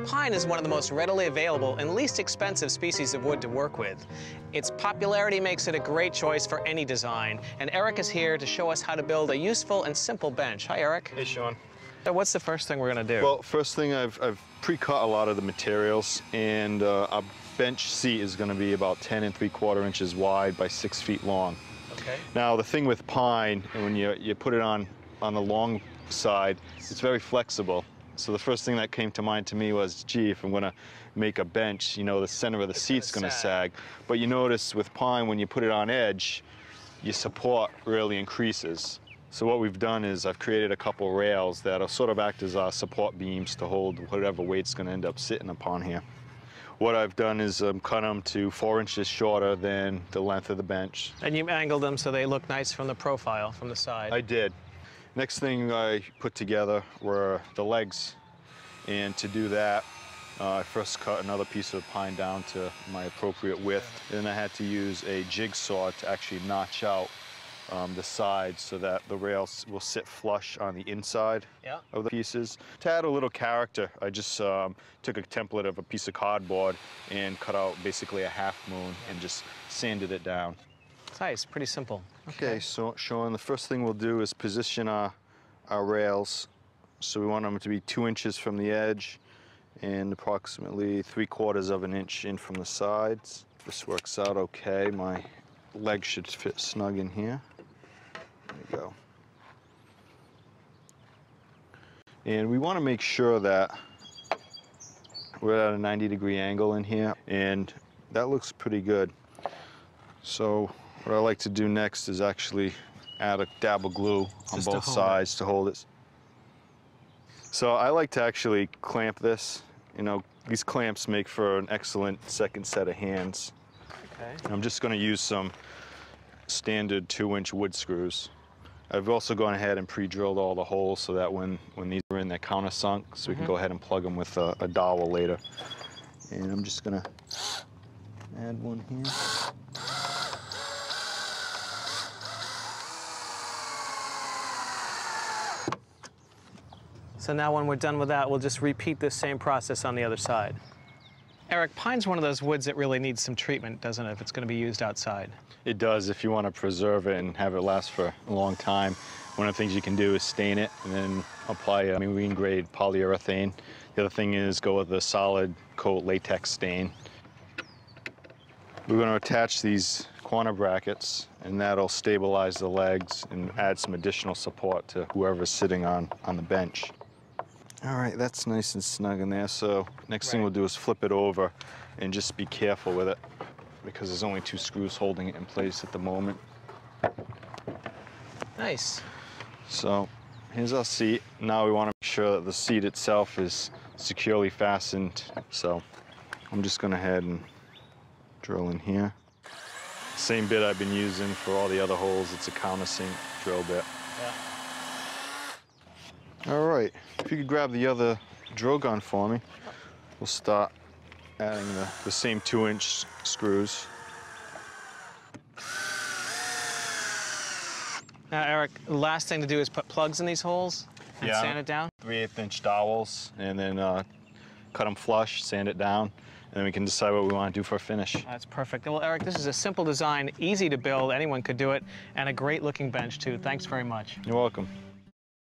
Pine is one of the most readily available and least expensive species of wood to work with. Its popularity makes it a great choice for any design, and Eric is here to show us how to build a useful and simple bench. Hi, Eric. Hey, Sean. So what's the first thing we're going to do? Well, first thing, I've pre-cut a lot of the materials, and our bench seat is going to be about 10 3/4 inches wide by 6 feet long. Okay. Now, the thing with pine, and when you put it on the long side, it's very flexible. So the first thing that came to mind to me was, gee, if I'm going to make a bench, you know, the center of the seat's going to sag. But you notice with pine, when you put it on edge, your support really increases. So what we've done is I've created a couple rails that'll sort of act as our support beams to hold whatever weight's going to end up sitting upon here. What I've done is cut them to 4 inches shorter than the length of the bench. And you angled them so they look nice from the profile, from the side. I did. Next thing I put together were the legs. And to do that, I first cut another piece of pine down to my appropriate width. Then I had to use a jigsaw to actually notch out the sides so that the rails will sit flush on the inside of the pieces. To add a little character, I just took a template of a piece of cardboard and cut out basically a half moon and just sanded it down. Nice, pretty simple. Okay, so Sean, the first thing we'll do is position our rails. So we want them to be 2 inches from the edge and approximately 3/4 of an inch in from the sides. This works out okay. My leg should fit snug in here. There we go. And we want to make sure that we're at a 90-degree angle in here, and that looks pretty good. So what I like to do next is actually add a dab of glue on both sides to hold it. So I like to actually clamp this. You know, these clamps make for an excellent second set of hands. Okay. I'm just going to use some standard 2-inch wood screws. I've also gone ahead and pre-drilled all the holes so that when these are in, they're countersunk, so we can go ahead and plug them with a dowel later. And I'm just going to add one here. So now when we're done with that, we'll just repeat this same process on the other side. Eric, pine's one of those woods that really needs some treatment, doesn't it, if it's going to be used outside? It does. If you want to preserve it and have it last for a long time, one of the things you can do is stain it and then apply a marine-grade polyurethane. The other thing is go with a solid coat latex stain. We're going to attach these corner brackets, and that'll stabilize the legs and add some additional support to whoever's sitting on the bench. All right, that's nice and snug in there. So next thing we'll do is flip it over and just be careful with it because there's only 2 screws holding it in place at the moment. Nice. So here's our seat. Now we want to make sure that the seat itself is securely fastened. So I'm just going to head and drill in here. Same bit I've been using for all the other holes. It's a countersink drill bit. Yeah. All right, if you could grab the other drill gun for me, we'll start adding the same 2-inch screws. Now, Eric, the last thing to do is put plugs in these holes and sand it down? 3/8-inch dowels, and then cut them flush, sand it down, and then we can decide what we want to do for a finish. That's perfect. Well, Eric, this is a simple design, easy to build, anyone could do it, and a great looking bench, too. Thanks very much. You're welcome.